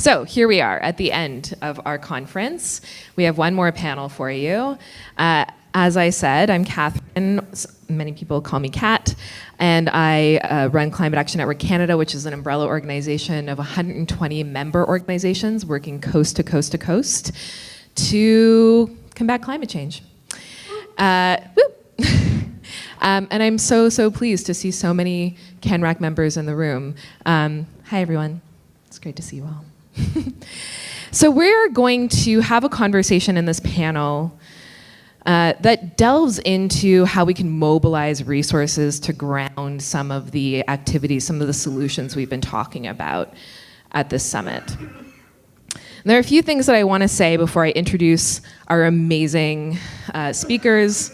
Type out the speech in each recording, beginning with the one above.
So here we are at the end of our conference. We have one more panel for you. As I said, I'm Catherine. Many people call me Kat, and I run Climate Action Network Canada, which is an umbrella organization of 120 member organizations working coast to coast to coast to combat climate change. And I'm so pleased to see so many CanRAC members in the room. Hi, everyone. It's great to see you all. So we're going to have a conversation in this panel that delves into how we can mobilize resources to ground some of the activities, some of the solutions we've been talking about at this summit. And there are a few things that I want to say before I introduce our amazing speakers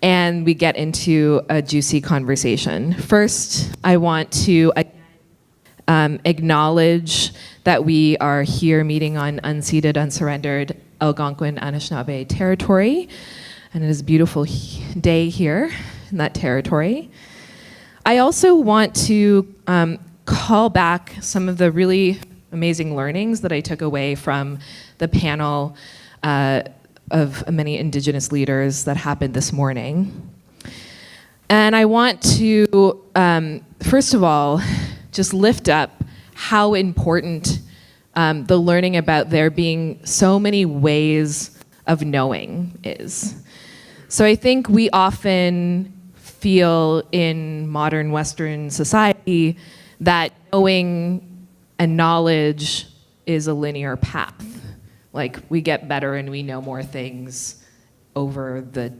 and we get into a juicy conversation. First, I want to acknowledge that we are here meeting on unceded, unsurrendered Algonquin Anishinaabe territory, and it is a beautiful day here in that territory. I also want to call back some of the really amazing learnings that I took away from the panel of many Indigenous leaders that happened this morning. And I want to, first of all, just lift up how important the learning about there being so many ways of knowing is. So I think we often feel in modern Western society that knowing and knowledge is a linear path. Like we get better and we know more things over the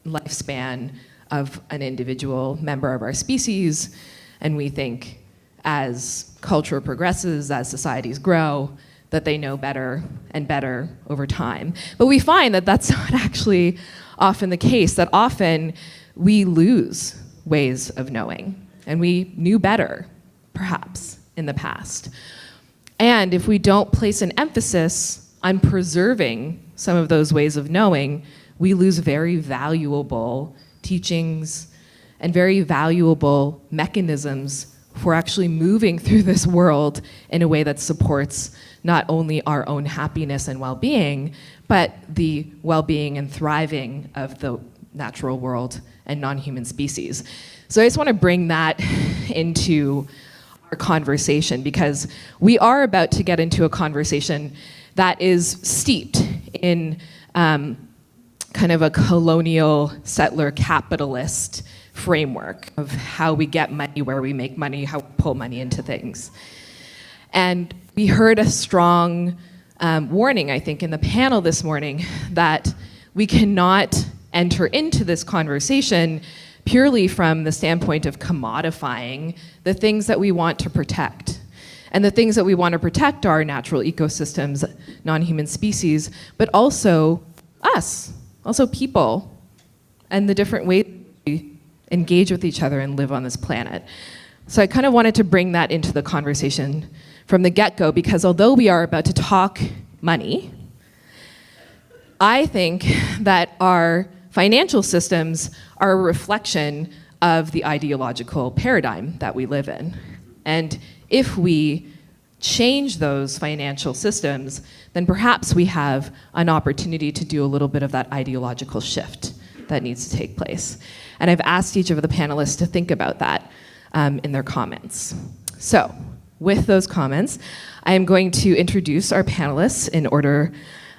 lifespan of an individual member of our species, and we think as culture progresses, as societies grow, that they know better and better over time. But we find that that's not actually often the case, that often we lose ways of knowing, and we knew better, perhaps, in the past. And if we don't place an emphasis on preserving some of those ways of knowing, we lose very valuable teachings and very valuable mechanisms for actually moving through this world in a way that supports not only our own happiness and well-being, but the well-being and thriving of the natural world and non-human species. So I just want to bring that into our conversation, because we are about to get into a conversation that is steeped in kind of a colonial settler capitalist framework of how we get money, where we make money, how we pull money into things. And we heard a strong warning, I think, in the panel this morning that we cannot enter into this conversation purely from the standpoint of commodifying the things that we want to protect. And the things that we want to protect are natural ecosystems, non-human species, but also us, also people, and the different ways we engage with each other and live on this planet. So I kind of wanted to bring that into the conversation from the get-go, because although we are about to talk money, I think that our financial systems are a reflection of the ideological paradigm that we live in. And if we change those financial systems, then perhaps we have an opportunity to do a little bit of that ideological shift that needs to take place. And I've asked each of the panelists to think about that in their comments. So, with those comments, I am going to introduce our panelists in order,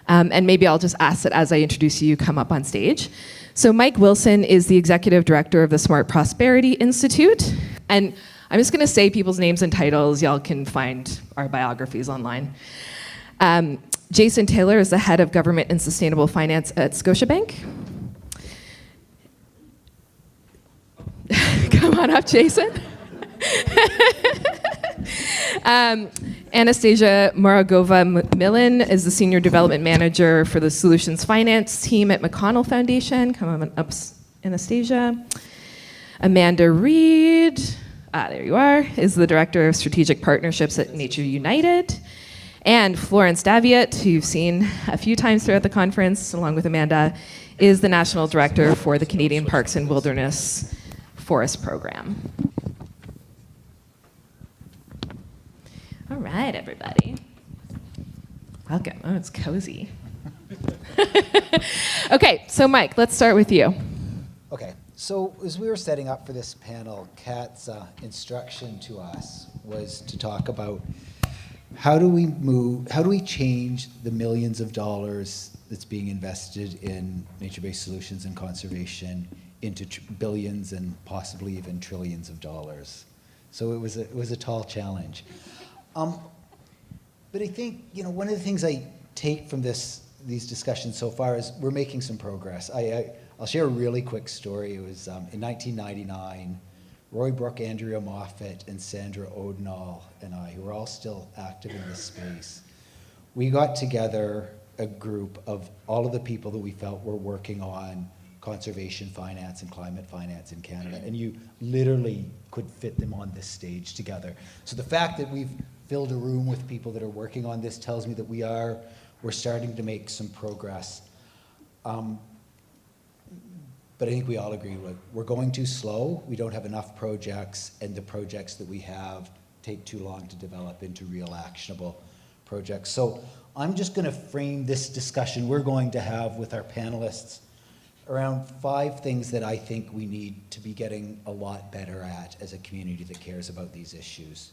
and maybe I'll just ask that as I introduce you, come up on stage. So Mike Wilson is the Executive Director of the Smart Prosperity Institute, and I'm just gonna say people's names and titles. Y'all can find our biographies online. Jason Taylor is the Head of Government and Sustainable Finance at Scotiabank. Come on up, Jason. Anastasia Mourogova Millin is the Senior Development Manager for the Solutions Finance team at McConnell Foundation. Come on up, Anastasia. Amanda Reed, there you are, is the Director of Strategic Partnerships at Nature United. And Florence Daviet, who you've seen a few times throughout the conference, along with Amanda, is the National Director for the Canadian Parks and Wilderness Forest Program. All right, everybody. Welcome. Oh, it's cozy. Okay, so Mike, let's start with you. Okay, so as we were setting up for this panel, Kat's instruction to us was to talk about how do we change the millions of dollars that's being invested in nature-based solutions and conservation into billions and possibly even trillions of dollars. So it was a tall challenge. But I think, one of the things I take from these discussions so far is we're making some progress. I'll share a really quick story. It was in 1999, Roy Brooke, Andrea Moffat, and Sandra Odenall and I, who were all still active in this space, we got together a group of all of the people that we felt were working on conservation finance and climate finance in Canada, and you literally could fit them on this stage together. So the fact that we've filled a room with people that are working on this tells me that we're starting to make some progress. But I think we all agree we're going too slow. We don't have enough projects, and the projects that we have take too long to develop into real actionable projects. So I'm just going to frame this discussion we're going to have with our panelists around 5 things that I think we need to be getting a lot better at as a community that cares about these issues.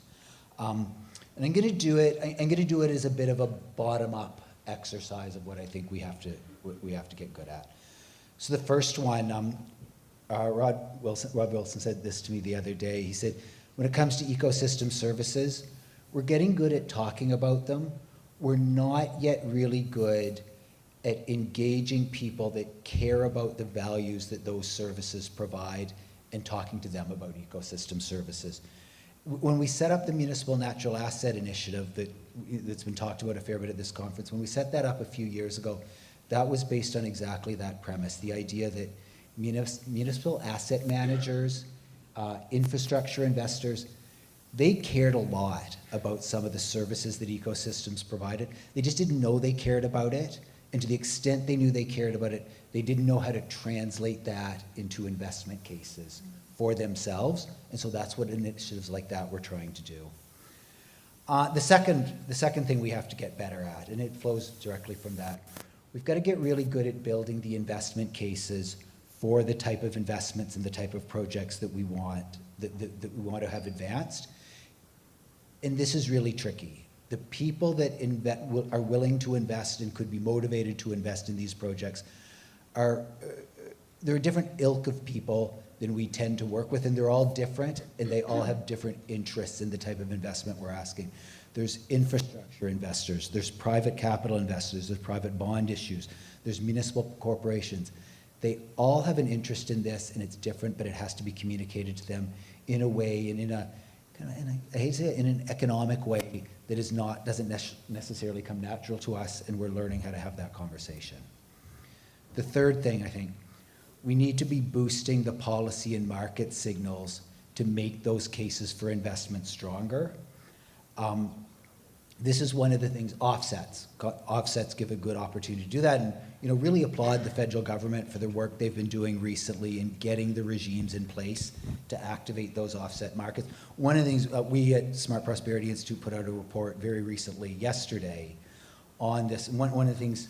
And I'm going to do it as a bit of a bottom-up exercise of what I think we have to get good at. So the first one, Rob Wilson said this to me the other day. He said, when it comes to ecosystem services, we're getting good at talking about them. We're not yet really good at engaging people that care about the values that those services provide and talking to them about ecosystem services. When we set up the Municipal Natural Asset Initiative that's been talked about a fair bit at this conference, when we set that up a few years ago, that was based on exactly that premise, the idea that municipal asset managers, infrastructure investors, they cared a lot about some of the services that ecosystems provided. They just didn't know they cared about it, and to the extent they knew they cared about it, they didn't know how to translate that into investment cases for themselves, and so that's what initiatives like that we're trying to do. The second thing we have to get better at, and it flows directly from that, we've got to get really good at building the investment cases for the type of investments and the type of projects that we want to have advanced. And this is really tricky. The people that are willing to invest and could be motivated to invest in these projects they're a different ilk of people than we tend to work with, and they're all different, and they all have different interests in the type of investment we're asking. There's infrastructure investors, there's private capital investors, there's private bond issues, there's municipal corporations. They all have an interest in this, and it's different, but it has to be communicated to them in a way, and I hate to say it, in an economic way that doesn't necessarily come natural to us, and we're learning how to have that conversation. The third thing, I think, we need to be boosting the policy and market signals to make those cases for investment stronger. This is one of the things, offsets. Offsets give a good opportunity to do that, and really applaud the federal government for the work they've been doing recently in getting the regimes in place to activate those offset markets. One of the things, we at Smart Prosperity Institute put out a report very recently, yesterday, on this. And one of the things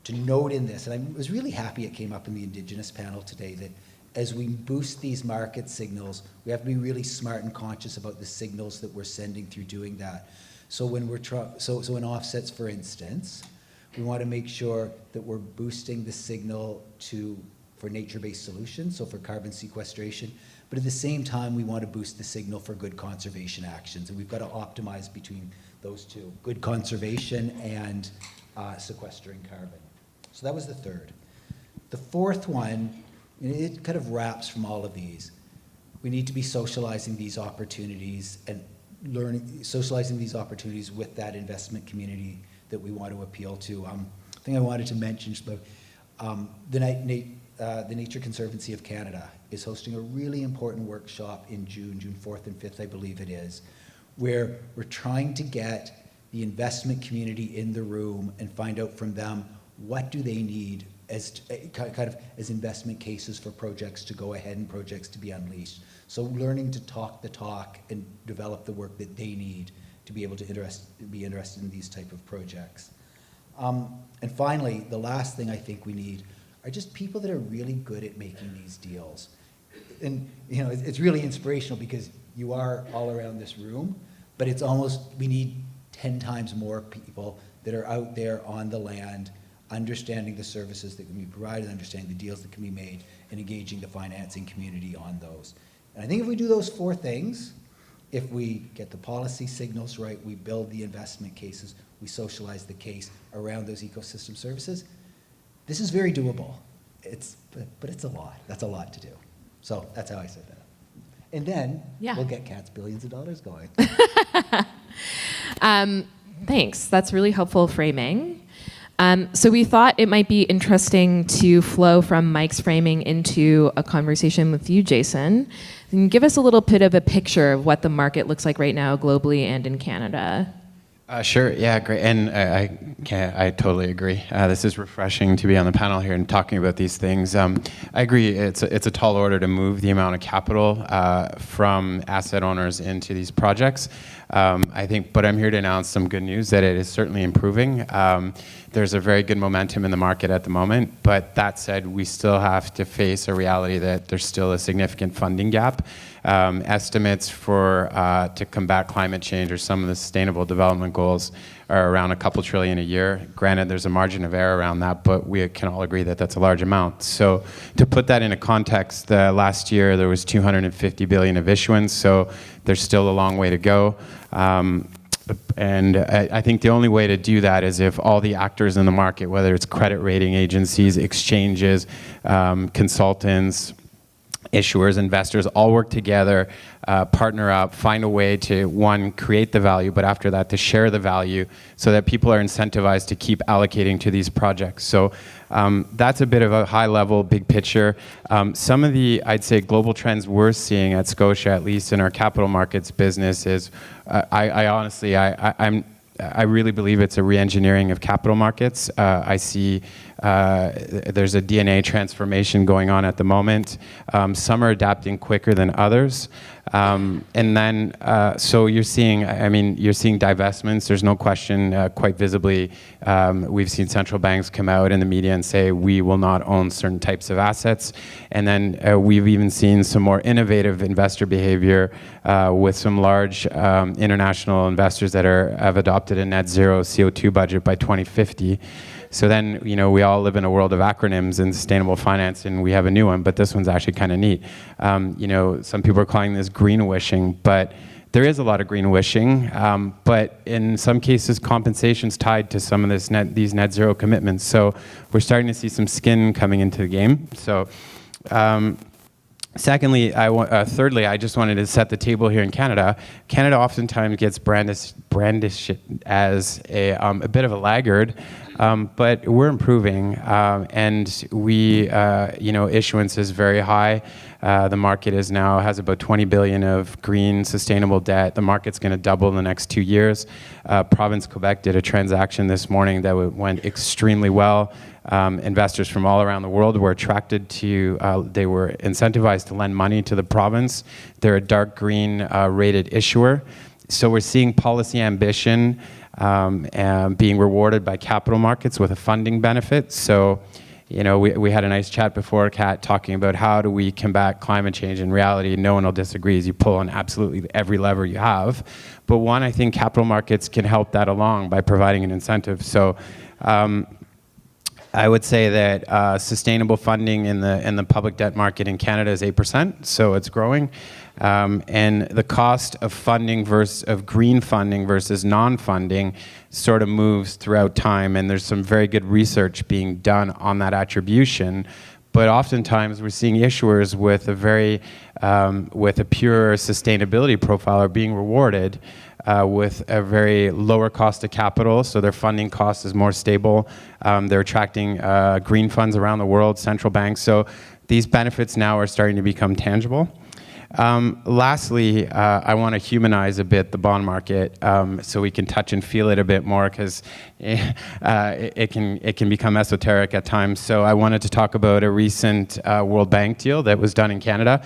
to note in this, and I was really happy it came up in the Indigenous panel today, that as we boost these market signals, we have to be really smart and conscious about the signals that we're sending through doing that. So when so in offsets, for instance, we want to make sure that we're boosting the signal for nature-based solutions, so for carbon sequestration, but at the same time, we want to boost the signal for good conservation actions, and we've got to optimize between those two, good conservation and sequestering carbon. So that was the third. The fourth one, it kind of wraps from all of these. We need to be socializing these opportunities and socializing these opportunities with that investment community that we want to appeal to. I think I wanted to mention the Nature Conservancy of Canada is hosting a really important workshop in June 4th and 5th, I believe it is, where we're trying to get the investment community in the room and find out from them what do they need as investment cases for projects to go ahead and projects to be unleashed. So learning to talk the talk and develop the work that they need to be able to be interested in these type of projects. And finally, the last thing I think we need are just people that are really good at making these deals. And you know, it's really inspirational because you are all around this room, but it's almost, we need 10 times more people that are out there on the land, understanding the services that can be provided, understanding the deals that can be made, and engaging the financing community on those. And I think if we do those 4 things, if we get the policy signals right, we build the investment cases, we socialize the case around those ecosystem services, this is very doable. But it's a lot. That's a lot to do. So that's how I set that up. And then we'll get CAT's billions of dollars going. Thanks. That's really helpful framing. So we thought it might be interesting to flow from Mike's framing into a conversation with you, Jason. And give us a little bit of a picture of what the market looks like right now globally and in Canada. Sure. Yeah, great. And I totally agree. This is refreshing to be on the panel here and talking about these things. I agree. It's a tall order to move the amount of capital from asset owners into these projects. I think, but I'm here to announce some good news that it is certainly improving. There's a very good momentum in the market at the moment, but that said, we still have to face a reality that there's still a significant funding gap. Estimates for to combat climate change or some of the sustainable development goals are around a couple trillion a year. Granted, there's a margin of error around that, but we can all agree that that's a large amount. So to put that into context, last year there was 250 billion of issuance, so there's still a long way to go. And I think the only way to do that is if all the actors in the market, whether it's credit rating agencies, exchanges, consultants, issuers, investors, all work together, partner up, find a way to, one, create the value, but after that, to share the value so that people are incentivized to keep allocating to these projects. So that's a bit of a high level, big picture. Some of the, I'd say, global trends we're seeing at Scotia, at least in our capital markets business, is I honestly, I really believe it's a re-engineering of capital markets. I see there's a DNA transformation going on at the moment. Some are adapting quicker than others. And then, so you're seeing, you're seeing divestments. There's no question, quite visibly, we've seen central banks come out in the media and say, we will not own certain types of assets. And then we've even seen some more innovative investor behavior with some large international investors that have adopted a net zero CO2 budget by 2050. So then, we all live in a world of acronyms in sustainable finance, and we have a new one, but this one's actually kind of neat. Some people are calling this greenwishing, but there is a lot of greenwishing, but in some cases, compensation's tied to some of these net zero commitments. So we're starting to see some skin coming into the game. So, secondly, thirdly, I just wanted to set the table here in Canada. Canada oftentimes gets brandished as a bit of a laggard, but we're improving, and we, issuance is very high. The market has about 20 billion of green sustainable debt. The market's going to double in the next 2 years. Province Quebec did a transaction this morning that went extremely well. Investors from all around the world were attracted to, they were incentivized to lend money to the province. They're a dark green rated issuer. So we're seeing policy ambition being rewarded by capital markets with a funding benefit. So, we had a nice chat before, Kat, talking about how do we combat climate change. In reality, no one will disagree as you pull on absolutely every lever you have. But one, I think capital markets can help that along by providing an incentive. So I would say that sustainable funding in the public debt market in Canada is 8%, so it's growing. And the cost of funding of green funding versus non-funding sort of moves throughout time, and there's some very good research being done on that attribution. But oftentimes we're seeing issuers with a pure sustainability profile are being rewarded with a very lower cost of capital, so their funding cost is more stable. They're attracting green funds around the world, central banks. So these benefits now are starting to become tangible. Lastly, I want to humanize a bit the bond market so we can touch and feel it a bit more, because it can become esoteric at times. So I wanted to talk about a recent World Bank deal that was done in Canada.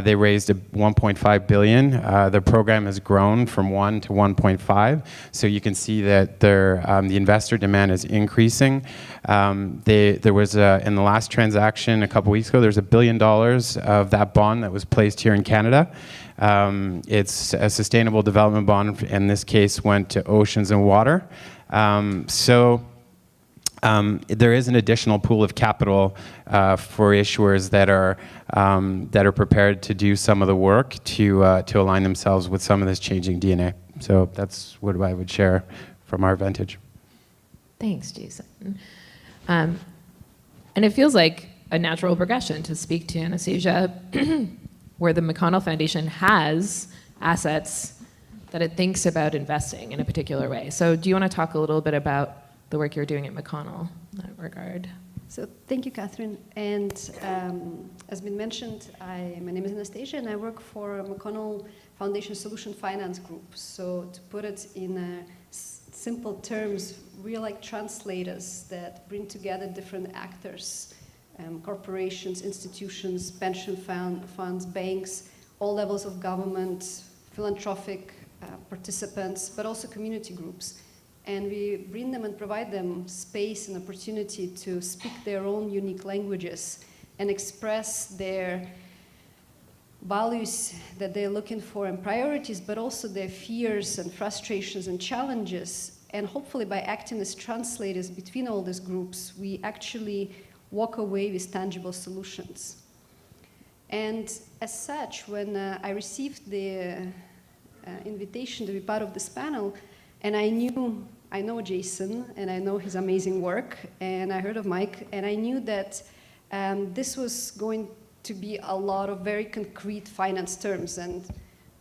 They raised $1.5 billion. The program has grown from 1 to 1.5. So you can see that the investor demand is increasing. There was in the last transaction a couple weeks ago, there's $1 billion of that bond that was placed here in Canada. It's a sustainable development bond. In this case, went to oceans and water. There is an additional pool of capital for issuers that are prepared to do some of the work to align themselves with some of this changing DNA. So that's what I would share from our vantage. Thanks, Jason. And it feels like a natural progression to speak to Anastasia, where the McConnell Foundation has assets that it thinks about investing in a particular way. So do you want to talk a little bit about the work you're doing at McConnell in that regard? So thank you, Catherine. And as been mentioned, my name is Anastasia, and I work for McConnell Foundation Solution Finance Group. So to put it in simple terms, we're like translators that bring together different actors, corporations, institutions, pension funds, banks, all levels of government, philanthropic participants, but also community groups. And we bring them and provide them space and opportunity to speak their own unique languages and express their values that they're looking for and priorities, but also their fears and frustrations and challenges. And hopefully by acting as translators between all these groups, we actually walk away with tangible solutions. And as such, when I received the invitation to be part of this panel, and I know Jason, and I know his amazing work, and I heard of Mike, and I knew that this was going to be a lot of very concrete finance terms. And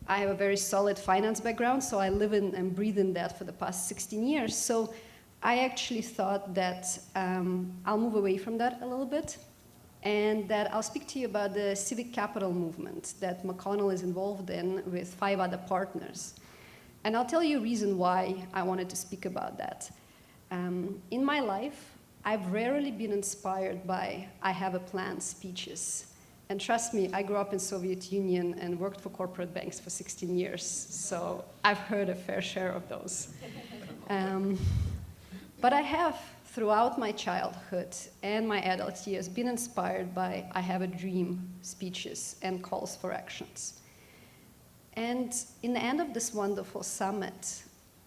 I have a very solid finance background, so I live in and breathe in that for the past 16 years. So I actually thought that I'll move away from that a little bit, and that I'll speak to you about the Civic Capital movement that McConnell is involved in with 5 other partners. And I'll tell you a reason why I wanted to speak about that. In my life, I've rarely been inspired by I have a plan speeches. And trust me, I grew up in Soviet Union and worked for corporate banks for 16 years, so I've heard a fair share of those. But I have, throughout my childhood and my adult years, been inspired by I have a dream speeches and calls for actions. And in the end of this wonderful summit,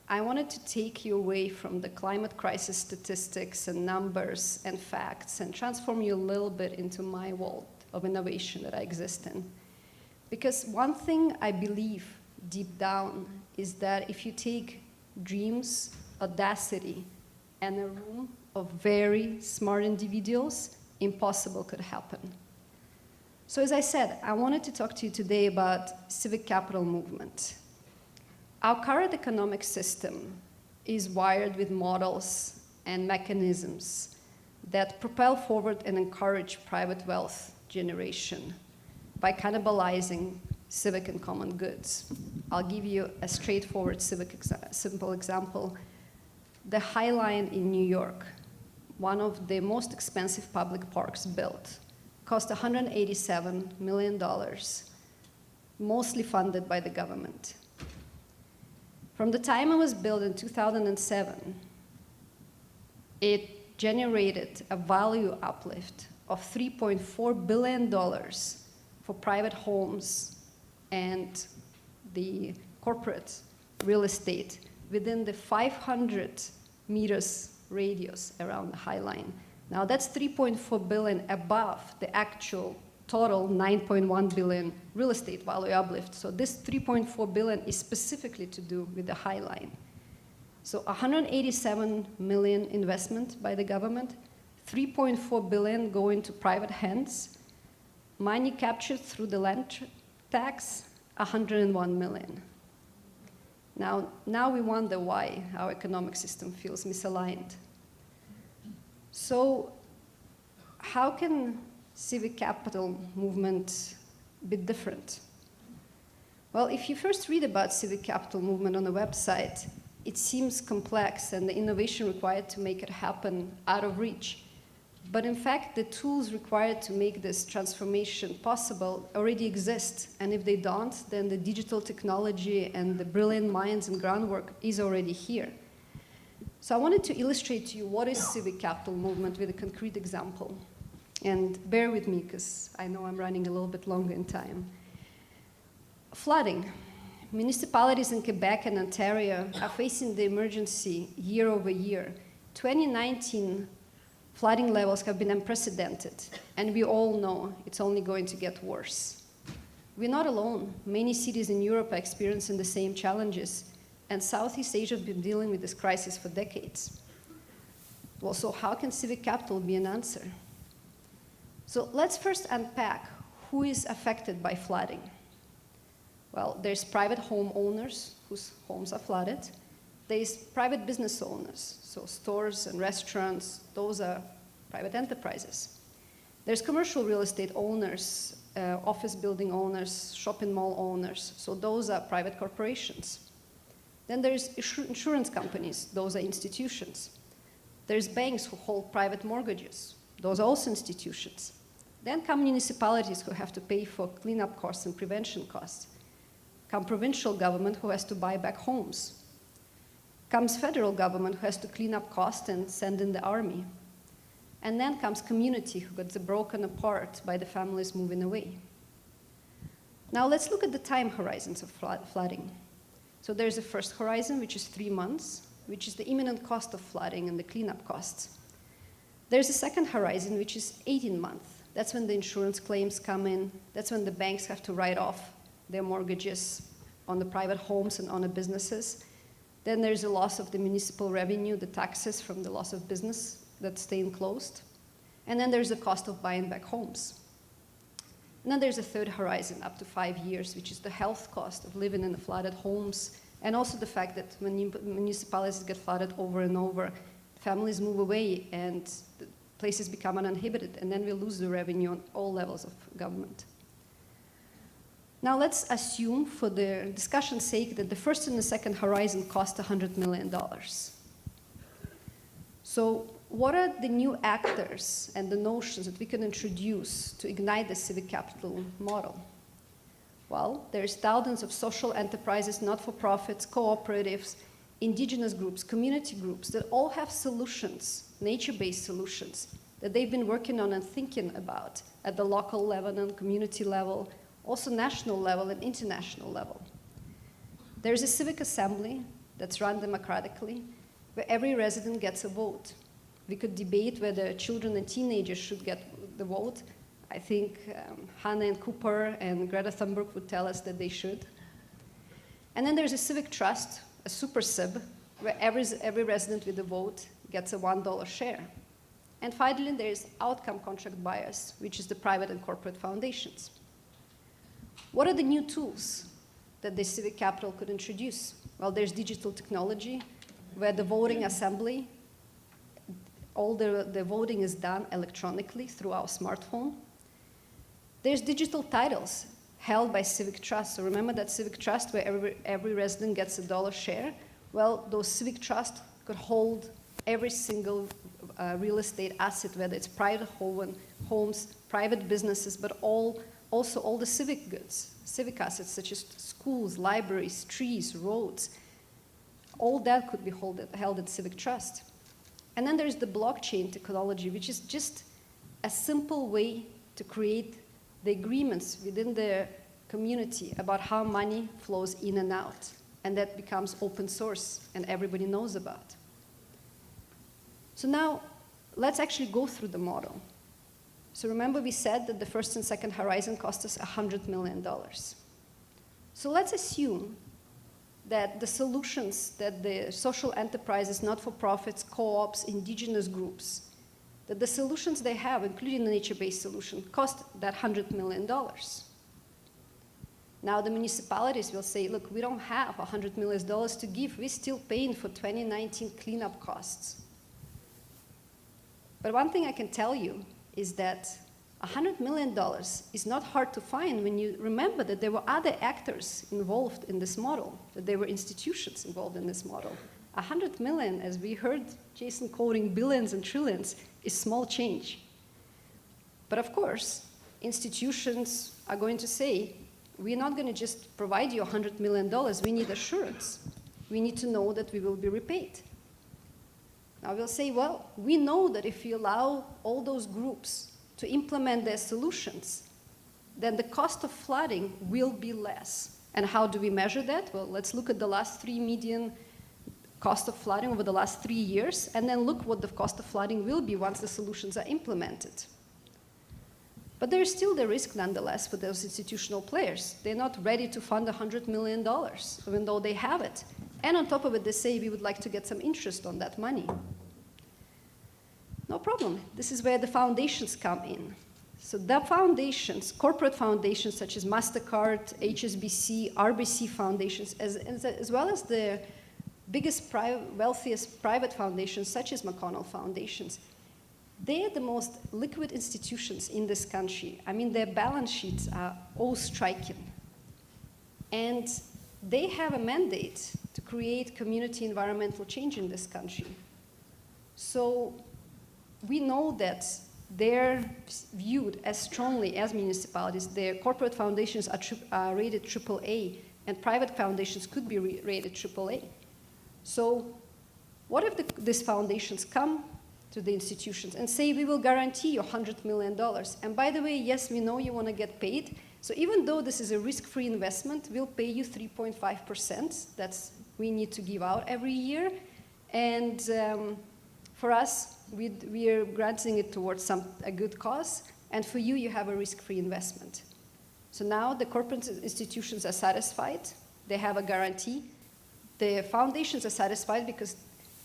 I wanted to take you away from the climate crisis statistics and numbers and facts and transform you a little bit into my world of innovation that I exist in. Because one thing I believe deep down is that if you take dreams, audacity, and a room of very smart individuals, impossible could happen. So as I said, I wanted to talk to you today about Civic Capital movement. Our current economic system is wired with models and mechanisms that propel forward and encourage private wealth generation by cannibalizing civic and common goods. I'll give you a straightforward simple example. The High Line in New York, one of the most expensive public parks built, cost $187 million, mostly funded by the government. From the time it was built in 2007, it generated a value uplift of $3.4 billion for private homes and the corporate real estate within the 500 meters radius around the High Line. Now that's 3.4 billion above the actual total 9.1 billion real estate value uplift. So this 3.4 billion is specifically to do with the High Line. So 187 million investment by the government, 3.4 billion going to private hands, money captured through the land tax, 101 million. Now we wonder why our economic system feels misaligned. So how can civic capital movement be different? Well, if you first read about Civic Capital movement on the website, it seems complex and the innovation required to make it happen out of reach. But in fact, the tools required to make this transformation possible already exist. And if they don't, then the digital technology and the brilliant minds and groundwork is already here. So I wanted to illustrate to you what is Civic Capital movement with a concrete example. And bear with me, because I know I'm running a little bit longer in time. Flooding. Municipalities in Quebec and Ontario are facing the emergency year over year. 2019 flooding levels have been unprecedented, and we all know it's only going to get worse. We're not alone. Many cities in Europe are experiencing the same challenges, and Southeast Asia has been dealing with this crisis for decades. Well, so how can Civic Capital be an answer? So let's first unpack who is affected by flooding. Well, there's private homeowners whose homes are flooded. There's private business owners, so stores and restaurants, those are private enterprises. There's commercial real estate owners, office building owners, shopping mall owners, so those are private corporations. Then there's insurance companies, those are institutions. There's banks who hold private mortgages, those are also institutions. Then come municipalities who have to pay for cleanup costs and prevention costs. Come provincial government who has to buy back homes. Comes federal government who has to clean up costs and send in the army. And then comes community who gets broken apart by the families moving away. Now let's look at the time horizons of flooding. So there's a first horizon, which is 3 months, which is the imminent cost of flooding and the cleanup costs. There's a second horizon, which is 18 months. That's when the insurance claims come in. That's when the banks have to write off their mortgages on the private homes and on the businesses. Then there's a loss of the municipal revenue, the taxes from the loss of business that's staying closed. And then there's the cost of buying back homes. And then there's a third horizon, up to 5 years, which is the health cost of living in the flooded homes, and also the fact that when municipalities get flooded over and over, families move away and the places become uninhabited, and then we lose the revenue on all levels of government. Now let's assume, for the discussion's sake, that the first and the second horizon cost $100 million. So what are the new actors and the notions that we can introduce to ignite the civic capital model? Well, there's thousands of social enterprises, not-for-profits, cooperatives, indigenous groups, community groups that all have solutions, nature-based solutions, that they've been working on and thinking about at the local level and community level, also national level and international level. There's a civic assembly that's run democratically, where every resident gets a vote. We could debate whether children and teenagers should get the vote. I think Hannah and Cooper and Greta Thunberg would tell us that they should. And then there's a civic trust, a super CIB, where every resident with a vote gets a $1 share. And finally, there's outcome contract buyers, which is the private and corporate foundations. What are the new tools that the civic capital could introduce? Well, there's digital technology, where the voting assembly, all the voting is done electronically through our smartphone. There's digital titles held by civic trust. So remember that civic trust where every resident gets a $1 share? Well, those civic trusts could hold every single real estate asset, whether it's private homes, private businesses, but also all the civic goods, civic assets such as schools, libraries, trees, roads. All that could be held at civic trust. And then there's the blockchain technology, which is just a simple way to create the agreements within the community about how money flows in and out. And that becomes open source and everybody knows about. So now, let's actually go through the model. So remember we said that the first and second horizon cost us $100 million. So let's assume that the solutions that the social enterprises, not-for-profits, co-ops, indigenous groups, that the solutions they have, including the nature-based solution, cost that $100 million. Now the municipalities will say, look, we don't have $100 million to give. We're still paying for 2019 cleanup costs. But one thing I can tell you is that $100 million is not hard to find when you remember that there were other actors involved in this model, that there were institutions involved in this model. 100 million, as we heard Jason quoting billions and trillions, is small change. But of course, institutions are going to say, we're not going to just provide you $100 million, we need assurance. We need to know that we will be repaid. Now we'll say, well, we know that if you allow all those groups to implement their solutions, then the cost of flooding will be less. And how do we measure that? Well, let's look at the last 3 median cost of flooding over the last 3 years, and then look what the cost of flooding will be once the solutions are implemented. But there's still the risk, nonetheless, for those institutional players. They're not ready to fund $100 million, even though they have it. And on top of it, they say, we would like to get some interest on that money. No problem. This is where the foundations come in. So the foundations, corporate foundations such as MasterCard, HSBC, RBC foundations, as well as the biggest, wealthiest private foundations such as McConnell Foundations, they are the most liquid institutions in this country. I mean, their balance sheets are all striking. And they have a mandate to create community environmental change in this country. So we know that they're viewed as strongly as municipalities. Their corporate foundations are rated AAA, and private foundations could be rated AAA. So what if these foundations come to the institutions and say, we will guarantee you $100 million. And by the way, yes, we know you want to get paid. So even though this is a risk-free investment, we'll pay you 3.5%. That's we need to give out every year. And for us, we are granting it towards a good cause. And for you, you have a risk-free investment. So now the corporate institutions are satisfied. They have a guarantee. The foundations are satisfied because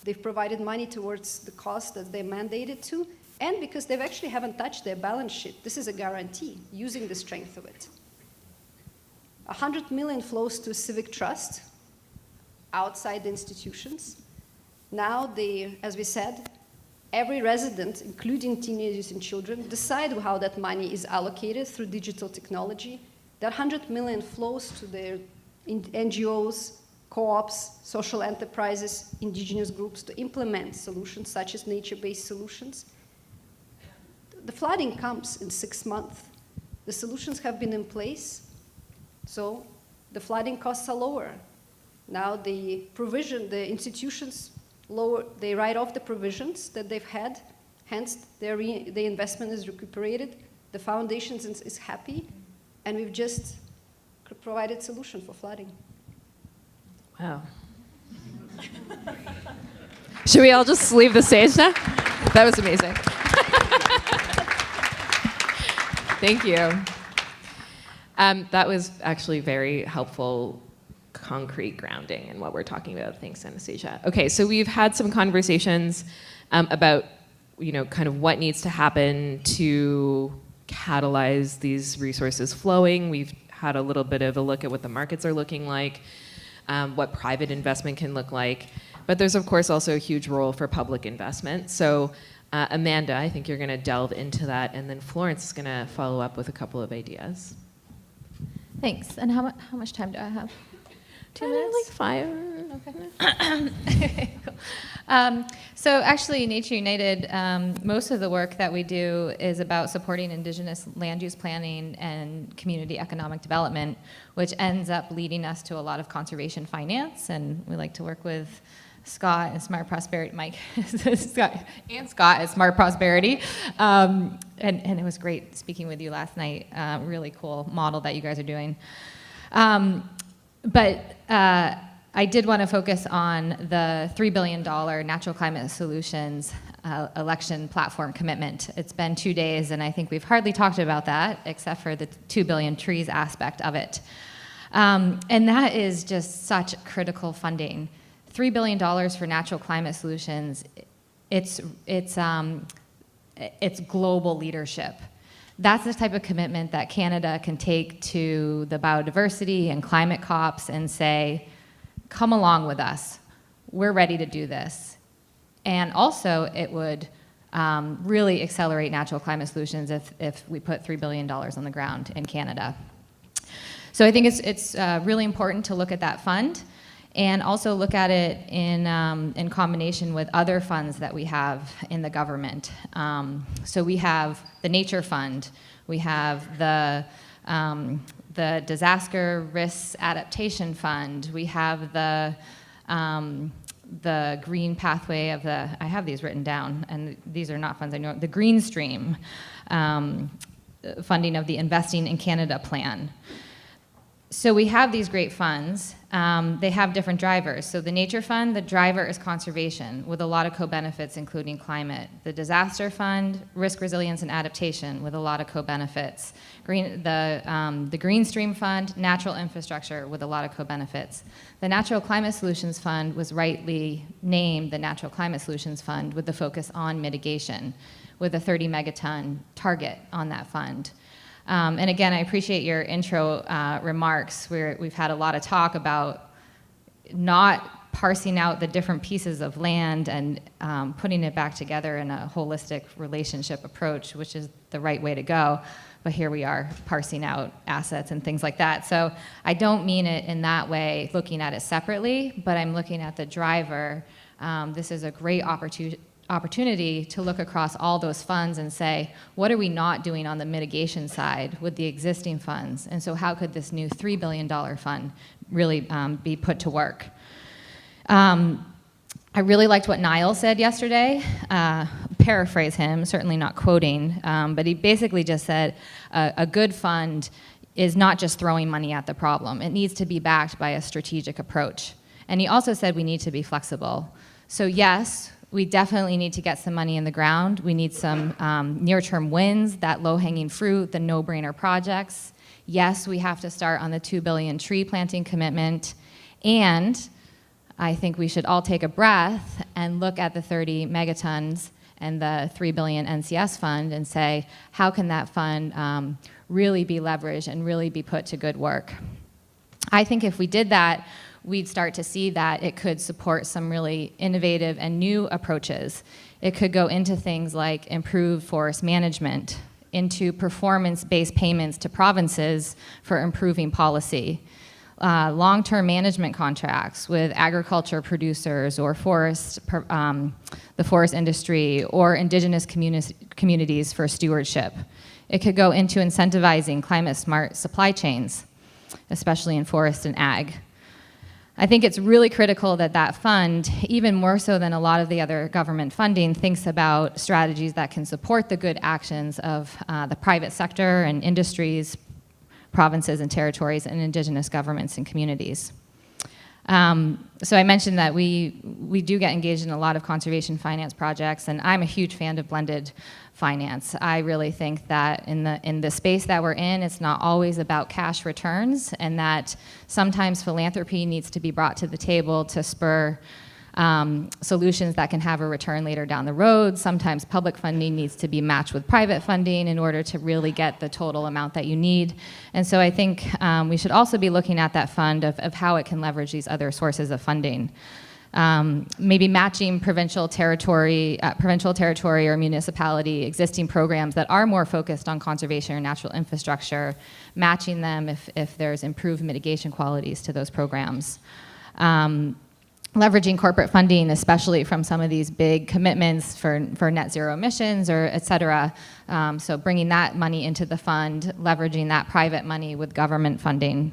they've provided money towards the cost that they're mandated to, and because they actually haven't touched their balance sheet. This is a guarantee, using the strength of it. 100 million flows to Civic Trust outside the institutions. Now they, as we said, every resident, including teenagers and children, decide how that money is allocated through digital technology. That 100 million flows to their NGOs, co-ops, social enterprises, indigenous groups to implement solutions such as nature-based solutions. The flooding comes in 6 months. The solutions have been in place, so the flooding costs are lower. Now the institutions they write off the provisions that they've had, hence their investment is recuperated, the foundation is happy, and we've just provided solution for flooding. Wow. Should we all just leave the stage now? That was amazing. Thank you. That was actually very helpful, concrete grounding in what we're talking about. Thanks, Anastasia. Okay, so we've had some conversations about, kind of what needs to happen to catalyze these resources flowing. We've had a little bit of a look at what the markets are looking like. What private investment can look like. But there's, of course, also a huge role for public investment. So Amanda, I think you're going to delve into that, and then Florence is going to follow up with a couple of ideas. Thanks. And how much time do I have? 2 minutes? Like 5. Okay. Cool. So actually, Nature United, most of the work that we do is about supporting Indigenous land use planning and community economic development, which ends up leading us to a lot of conservation finance. And we like to work with Scott and Smart Prosperity, Mike, Scott at Smart Prosperity. And it was great speaking with you last night. Really cool model that you guys are doing. But I did want to focus on the $3 billion Natural Climate Solutions election platform commitment. It's been 2 days, and I think we've hardly talked about that, except for the 2 billion trees aspect of it. And that is just such critical funding. $3 billion for natural climate solutions, it's global leadership. That's the type of commitment that Canada can take to the biodiversity and climate COPs and say, come along with us. We're ready to do this. And also, it would really accelerate natural climate solutions if we put $3 billion on the ground in Canada. So I think it's really important to look at that fund and also look at it in combination with other funds that we have in the government. So we have the Nature Fund, we have the Disaster Risks Adaptation Fund, we have the Green Pathway of the, I have these written down, and these are not funds I know, the Green Stream funding of the Investing in Canada plan. So we have these great funds. They have different drivers. So the Nature Fund, the driver is conservation with a lot of co-benefits, including climate. The Disaster Fund, risk resilience and adaptation with a lot of co-benefits. The Green Stream Fund, natural infrastructure with a lot of co-benefits. The Natural Climate Solutions Fund was rightly named the Natural Climate Solutions Fund with the focus on mitigation, with a 30 megaton target on that fund. And again, I appreciate your intro remarks where we've had a lot of talk about not parsing out the different pieces of land and putting it back together in a holistic relationship approach, which is the right way to go. But here we are parsing out assets and things like that. So I don't mean it in that way, looking at it separately, but I'm looking at the driver. This is a great opportunity to look across all those funds and say, what are we not doing on the mitigation side with the existing funds? And so how could this new $3 billion fund really be put to work? I really liked what Niall said yesterday. Paraphrase him, certainly not quoting, but he basically just said a good fund is not just throwing money at the problem. It needs to be backed by a strategic approach. And he also said we need to be flexible. So yes, we definitely need to get some money in the ground. We need some near-term wins, that low-hanging fruit, the no-brainer projects. Yes, we have to start on the 2 billion tree planting commitment. And I think we should all take a breath and look at the 30 megatons and the 3 billion NCS fund and say, how can that fund really be leveraged and really be put to good work? I think if we did that, we'd start to see that it could support some really innovative and new approaches. It could go into things like improved forest management, into performance-based payments to provinces for improving policy, long-term management contracts with agriculture producers or the forest industry or indigenous communities for stewardship. It could go into incentivizing climate-smart supply chains, especially in forest and ag. I think it's really critical that that fund, even more so than a lot of the other government funding, thinks about strategies that can support the good actions of the private sector and industries, provinces and territories, and indigenous governments and communities. So I mentioned that we do get engaged in a lot of conservation finance projects, and I'm a huge fan of blended finance. I really think that in the space that we're in, it's not always about cash returns, and that sometimes philanthropy needs to be brought to the table to spur solutions that can have a return later down the road. Sometimes public funding needs to be matched with private funding in order to really get the total amount that you need. And so I think we should also be looking at that fund of how it can leverage these other sources of funding. Maybe matching provincial territory or municipality existing programs that are more focused on conservation or natural infrastructure, matching them if there's improved mitigation qualities to those programs. Leveraging corporate funding, especially from some of these big commitments for net zero emissions or et cetera. So bringing that money into the fund, leveraging that private money with government funding,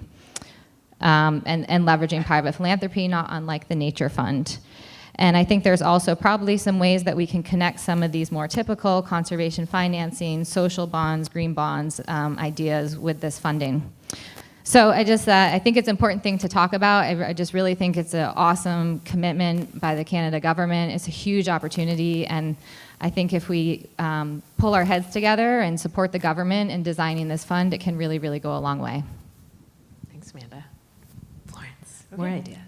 and leveraging private philanthropy, not unlike the Nature Fund. And I think there's also probably some ways that we can connect some of these more typical conservation financing, social bonds, green bonds ideas with this funding. So I think it's an important thing to talk about. I just really think it's an awesome commitment by the Canada government. It's a huge opportunity, and I think if we pull our heads together and support the government in designing this fund, it can really, really go a long way. Thanks, Amanda. Florence, Okay. more ideas.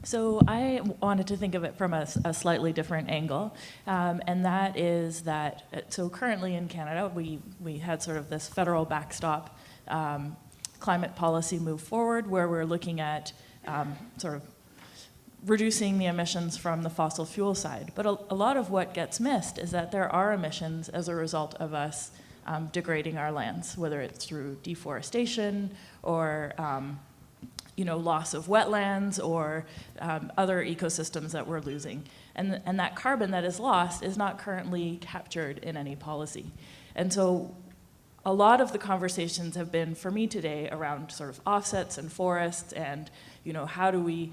So I wanted to think of it from a slightly different angle, and that is that, so currently in Canada, we had sort of this federal backstop climate policy move forward where we're looking at sort of reducing the emissions from the fossil fuel side. But a lot of what gets missed is that there are emissions as a result of us degrading our lands, whether it's through deforestation or loss of wetlands or other ecosystems that we're losing. And that carbon that is lost is not currently captured in any policy. And so a lot of the conversations have been, for me today, around sort of offsets and forests and, how do we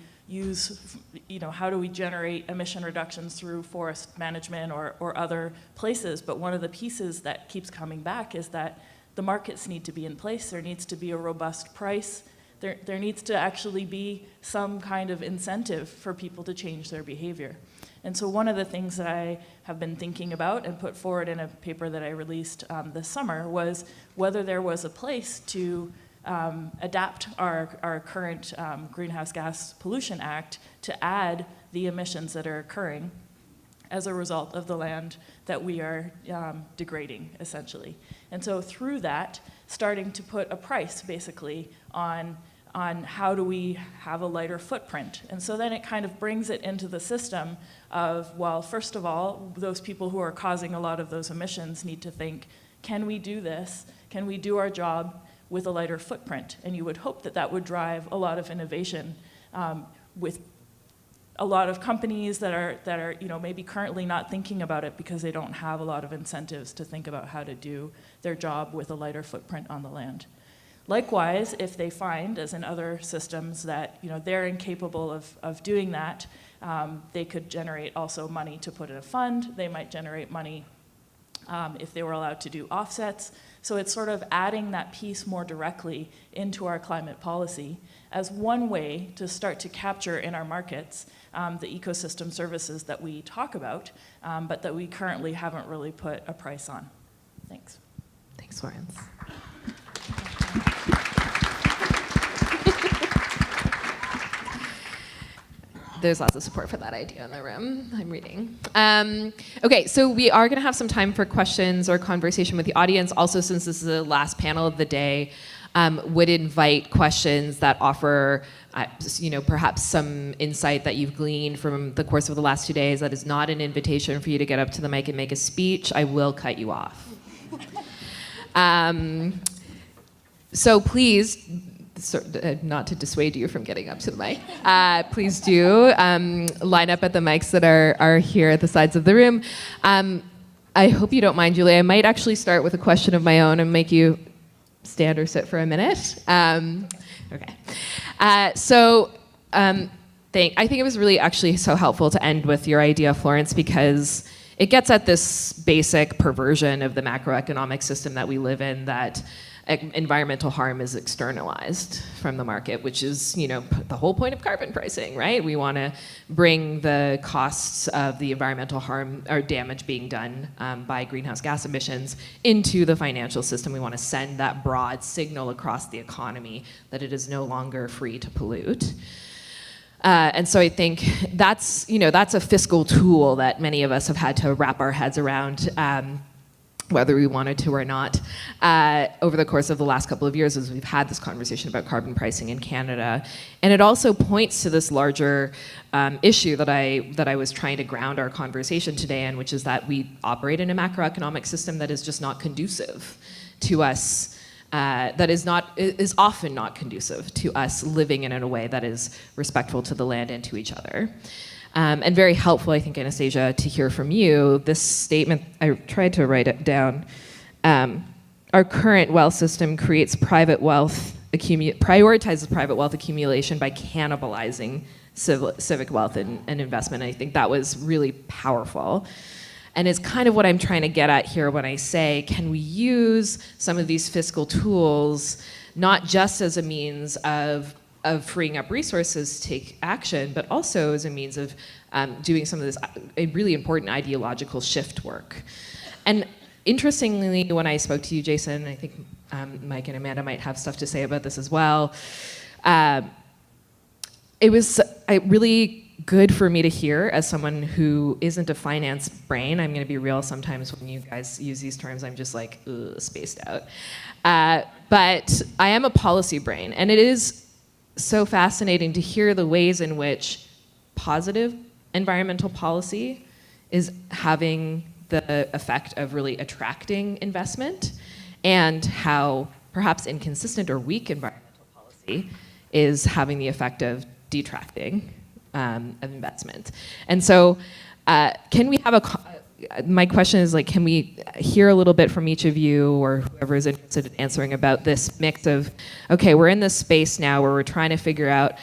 generate emission reductions through forest management or other places. But one of the pieces that keeps coming back is that the markets need to be in place. There needs to be a robust price. There needs to actually be some kind of incentive for people to change their behavior. And so one of the things that I have been thinking about and put forward in a paper that I released this summer was whether there was a place to adapt our current Greenhouse Gas Pollution Act to add the emissions that are occurring as a result of the land that we are degrading, essentially. And so through that, starting to put a price, basically, on how do we have a lighter footprint. And so then it kind of brings it into the system of, well, first of all, those people who are causing a lot of those emissions need to think, can we do this? Can we do our job with a lighter footprint? And you would hope that that would drive a lot of innovation with a lot of companies that are maybe currently not thinking about it because they don't have a lot of incentives to think about how to do their job with a lighter footprint on the land. Likewise, if they find, as in other systems, that they're incapable of doing that, they could generate also money to put in a fund. They might generate money if they were allowed to do offsets. So it's sort of adding that piece more directly into our climate policy as one way to start to capture in our markets the ecosystem services that we talk about, but that we currently haven't really put a price on. Thanks. Thanks, Florence. There's lots of support for that idea in the room. I'm reading. Okay, so we are going to have some time for questions or conversation with the audience. Also, since this is the last panel of the day, would invite questions that offer, perhaps some insight that you've gleaned from the course of the last 2 days. That is not an invitation for you to get up to the mic and make a speech. I will cut you off. So please, not to dissuade you from getting up to the mic, please do line up at the mics that are here at the sides of the room. I hope you don't mind, Julie. I might actually start with a question of my own and make you stand or sit for a minute. Okay. I think it was really actually so helpful to end with your idea, Florence, because it gets at this basic perversion of the macroeconomic system that we live in, that environmental harm is externalized from the market, which is, the whole point of carbon pricing, right? We want to bring the costs of the environmental harm or damage being done by greenhouse gas emissions into the financial system. We want to send that broad signal across the economy that it is no longer free to pollute. And so I think that's a fiscal tool that many of us have had to wrap our heads around, whether we wanted to or not, over the course of the last couple of years as we've had this conversation about carbon pricing in Canada. And it also points to this larger issue that I was trying to ground our conversation today in, which is that we operate in a macroeconomic system that is just not conducive to us, that is often not conducive to us living in a way that is respectful to the land and to each other. And very helpful, I think, Anastasia, to hear from you. This statement, I tried to write it down. Our current wealth system prioritizes private wealth accumulation by cannibalizing civic wealth and investment. And I think that was really powerful. And it's kind of what I'm trying to get at here when I say, can we use some of these fiscal tools not just as a means of freeing up resources to take action, but also as a means of doing some of this really important ideological shift work. And interestingly, when I spoke to you, Jason, I think Mike and Amanda might have stuff to say about this as well, it was really good for me to hear as someone who isn't a finance brain. I'm going to be real, sometimes when you guys use these terms, I'm just like, spaced out. But I am a policy brain, and it is so fascinating to hear the ways in which positive environmental policy is having the effect of really attracting investment, and how perhaps inconsistent or weak environmental policy is having the effect of detracting of investment. And so can we have my question is, like, can we hear a little bit from each of you or whoever is interested in answering about this mix of, okay, we're in this space now where we're trying to figure out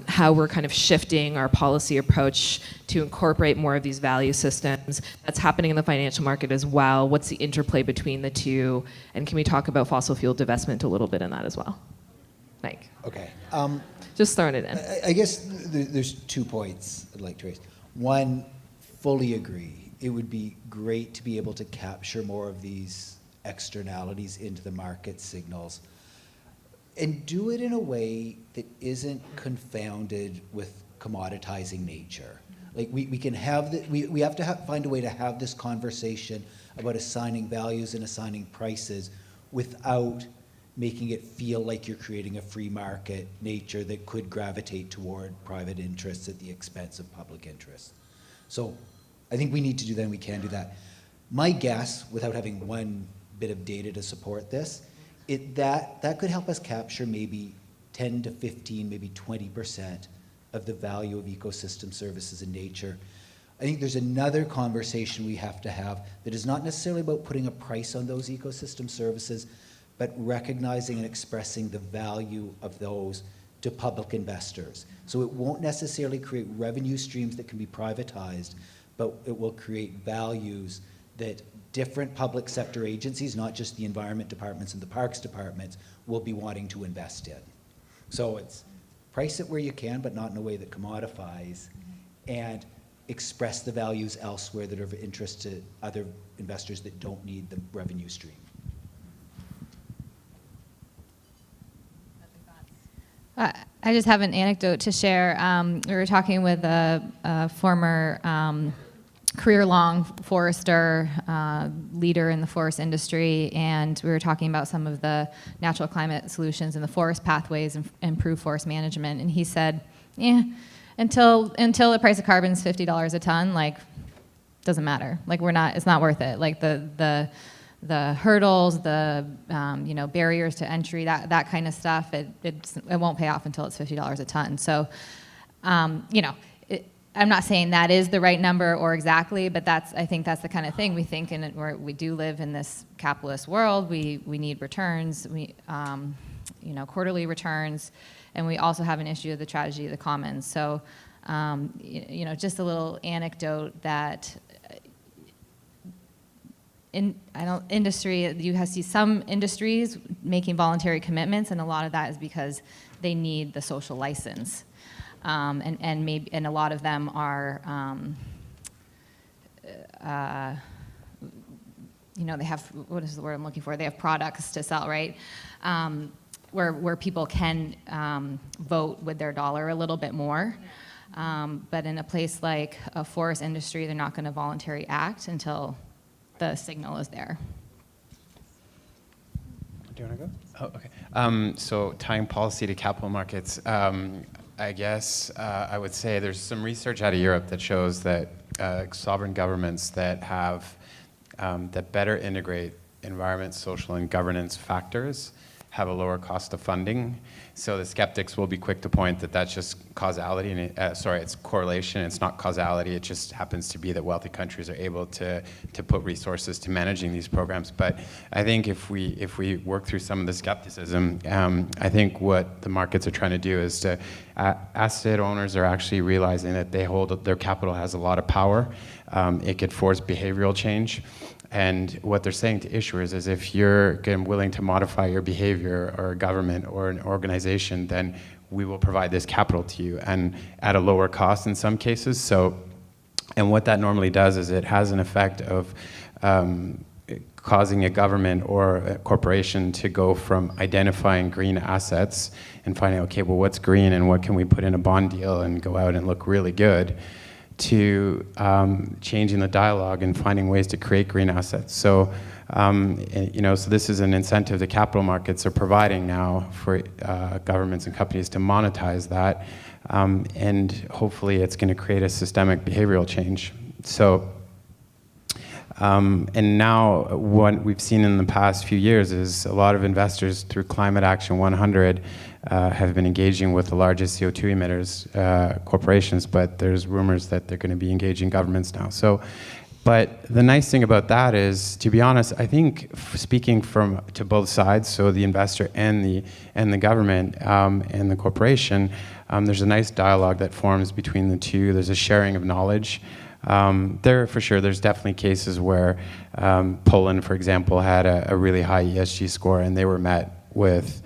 how we're kind of shifting our policy approach to incorporate more of these value systems. That's happening in the financial market as well. What's the interplay between the two? And can we talk about fossil fuel divestment a little bit in that as well? Mike. Okay. Just throwing it in. I guess there's 2 points I'd like to raise. One, fully agree. It would be great to be able to capture more of these externalities into the market signals and do it in a way that isn't confounded with commoditizing nature. Like we can have we have to find a way to have this conversation about assigning values and assigning prices without making it feel like you're creating a free market nature that could gravitate toward private interests at the expense of public interests. So I think we need to do that, and we can do that. My guess, without having one bit of data to support this, that could help us capture maybe 10 to 15, maybe 20% of the value of ecosystem services in nature. I think there's another conversation we have to have that is not necessarily about putting a price on those ecosystem services, but recognizing and expressing the value of those to public investors. So it won't necessarily create revenue streams that can be privatized, but it will create values that different public sector agencies, not just the environment departments and the parks departments, will be wanting to invest in. So it's price it where you can, but not in a way that commodifies, and express the values elsewhere that are of interest to other investors that don't need the revenue stream. I just have an anecdote to share. We were talking with a former career-long forester, leader in the forest industry, and we were talking about some of the natural climate solutions and the forest pathways and improve forest management. And he said, "Yeah, until the price of carbon is $50 a ton, like, doesn't matter. Like, it's not worth it. Like the hurdles, the barriers to entry, that kind of stuff, it won't pay off until it's $50 a ton." So, I'm not saying that is the right number or exactly, but I think that's the kind of thing we think, and we do live in this capitalist world. We need returns, quarterly returns, and we also have an issue of the tragedy of the commons. So, just a little anecdote that. You see some industries making voluntary commitments, and a lot of that is because they need the social license, and a lot of them are, they have, what is the word I'm looking for? They have products to sell, right? Where people can vote with their dollar a little bit more. But in a place like a forest industry, they're not going to voluntarily act until the signal is there. Do you want to go? Oh, okay. So tying policy to capital markets, I guess I would say there's some research out of Europe that shows that sovereign governments that have that better integrate environment, social, and governance factors have a lower cost of funding. So the skeptics will be quick to point that that's just causality, and it's correlation. It's not causality. It just happens to be that wealthy countries are able to put resources to managing these programs. But I think if we work through some of the skepticism, I think what the markets are trying to do is to asset owners are actually realizing that their capital has a lot of power. It could force behavioral change. And what they're saying to issuers is if you're willing to modify your behavior, or a government or an organization, then we will provide this capital to you, and at a lower cost in some cases. So, and what that normally does is it has an effect of causing a government or a corporation to go from identifying green assets and finding, okay, well, what's green and what can we put in a bond deal and go out and look really good, to changing the dialogue and finding ways to create green assets. So, so this is an incentive the capital markets are providing now for governments and companies to monetize that. and hopefully it's going to create a systemic behavioral change. So, and now what we've seen in the past few years is a lot of investors through Climate Action 100 have been engaging with the largest CO2 emitters, corporations, but there's rumors that they're going to be engaging governments now. So, but the nice thing about that is, to be honest, I think speaking to both sides, so the investor and the government and the corporation, there's a nice dialogue that forms between the two. There's a sharing of knowledge. There's definitely cases where Poland, for example, had a really high ESG score, and they were met with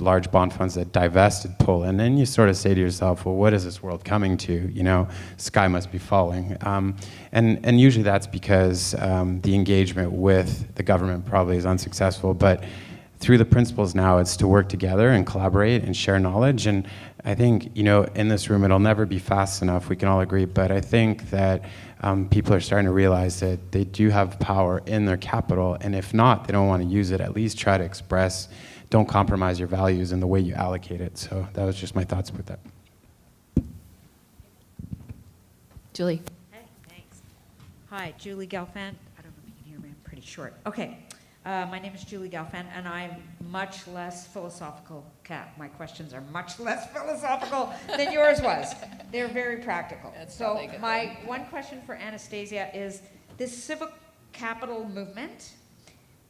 large bond funds that divested Poland. And you sort of say to yourself, well, what is this world coming to? You know, sky must be falling. And usually that's because the engagement with the government probably is unsuccessful. But through the principles now, it's to work together and collaborate and share knowledge. And I think, you know, in this room, it'll never be fast enough, we can all agree, but I think that people are starting to realize that they do have power in their capital, and if not, they don't want to use it, at least try to express, don't compromise your values in the way you allocate it. So that was just my thoughts about that. Julie. Hey, thanks. Hi, Julie Galfand. I don't know if you can hear me, I'm pretty short. Okay. My name is Julie Galfand, and I'm much less philosophical. Kat, my questions are much less philosophical than yours was. They're very practical. So my one question for Anastasia is, this Civic Capital movement,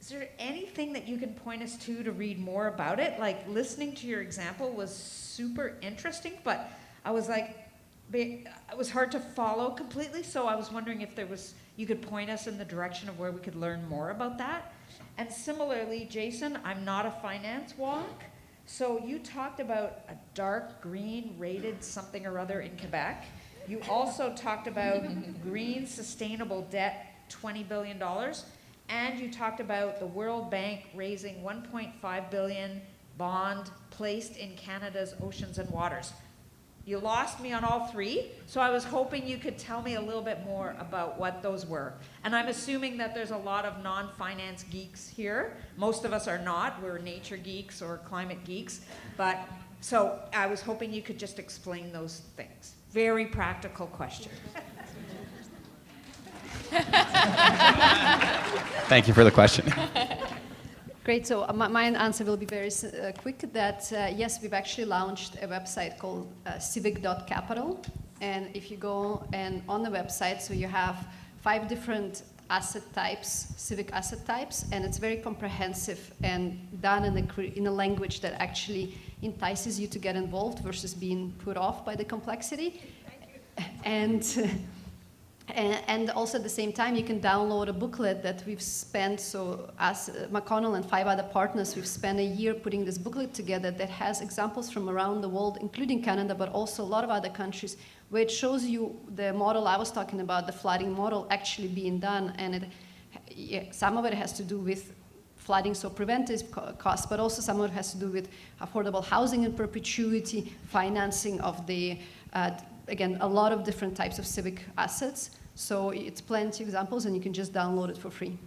is there anything that you can point us to read more about it? Like, listening to your example was super interesting, but I was like, it was hard to follow completely, so I was wondering if you could point us in the direction of where we could learn more about that. And similarly, Jason, I'm not a finance wonk, so you talked about a dark green rated something or other in Quebec. You also talked about green sustainable debt, $20 billion, and you talked about the World Bank raising $1.5 billion bond placed in Canada's oceans and waters. You lost me on all three, so I was hoping you could tell me a little bit more about what those were. And I'm assuming that there's a lot of non-finance geeks here. Most of us are not. We're nature geeks or climate geeks. But so I was hoping you could just explain those things. Very practical question. Thank you for the question. Great, so my answer will be very quick, that yes, we've actually launched a website called civic.capital, and if you go and on the website, so you have 5 different asset types, civic asset types, and it's very comprehensive and done in a language that actually entices you to get involved versus being put off by the complexity. And also at the same time, you can download a booklet that we've spent, so as McConnell and 5 other partners, we've spent a year putting this booklet together that has examples from around the world, including Canada, but also a lot of other countries, where it shows you the model I was talking about, the flooding model actually being done. And some of it has to do with flooding, so preventive costs, but also some of it has to do with affordable housing in perpetuity, financing of the, again, a lot of different types of civic assets. So it's plenty of examples, and you can just download it for free.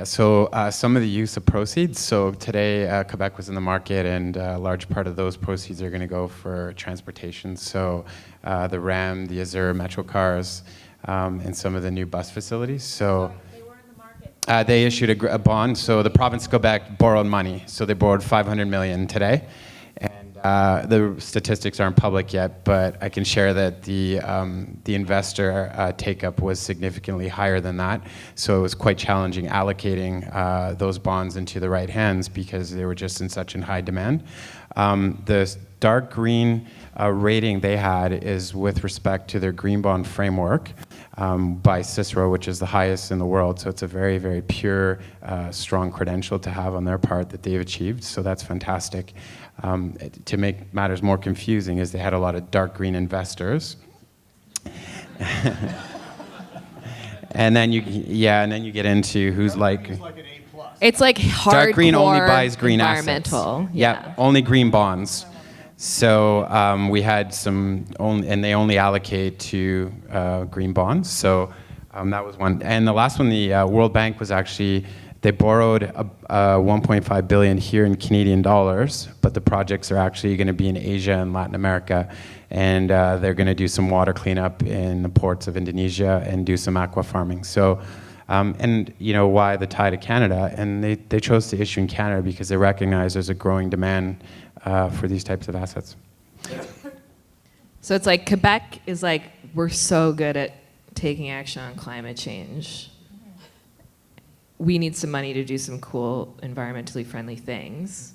So some of the use of proceeds. So today, Quebec was in the market, and a large part of those proceeds are going to go for transportation. So the RAM, the Azure Metro cars, and some of the new bus facilities. So They were in the market. they issued a bond. So the province of Quebec borrowed money. So they borrowed $500 million today. The statistics aren't public yet, but I can share that the investor take-up was significantly higher than that. So it was quite challenging allocating those bonds into the right hands because they were just in such high demand. The dark green rating they had is with respect to their green bond framework by Cicero, which is the highest in the world. So it's a very, very pure, strong credential to have on their part that they've achieved. So that's fantastic. To make matters more confusing is they had a lot of dark green investors. and then you get into who's like an A+. It's like hardcore dark green only buys green environmental. assets. Yeah, only green bonds. So we had and they only allocate to green bonds. So that was one. And the last one, the World Bank was actually they borrowed 1.5 billion here in Canadian dollars, but the projects are actually going to be in Asia and Latin America, and they're going to do some water cleanup in the ports of Indonesia and do some aqua farming. So, and you know why the tie to Canada? And they chose to issue in Canada because they recognize there's a growing demand for these types of assets. So it's like Quebec is like, we're so good at taking action on climate change. We need some money to do some cool, environmentally friendly things.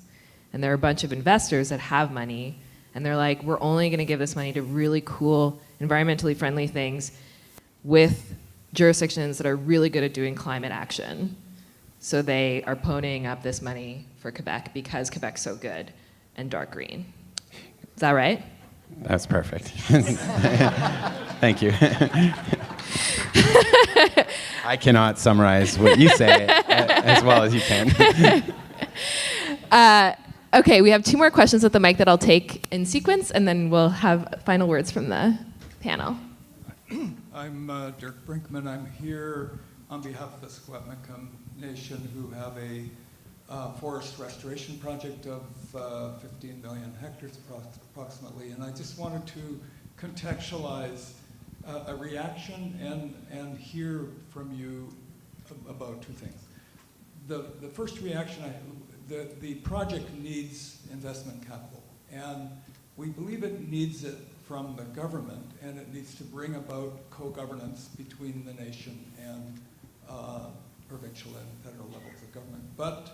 And there are a bunch of investors that have money, and they're like, we're only going to give this money to really cool, environmentally friendly things with jurisdictions that are really good at doing climate action. So they are ponying up this money for Quebec because Quebec's so good and dark green. Is that right? That's perfect. Thank you. I cannot summarize what you say as well as you can. Okay, we have 2 more questions at the mic that I'll take in sequence, and then we'll have final words from the panel. I'm Dirk Brinkman. I'm here on behalf of the Secwepemc Nation, who have a forest restoration project of 15 million hectares approximately. And I just wanted to contextualize a reaction and hear from you about 2 things. The first reaction, the project needs investment capital, and we believe it needs it from the government, and it needs to bring about co-governance between the nation and provincial and federal levels of government. But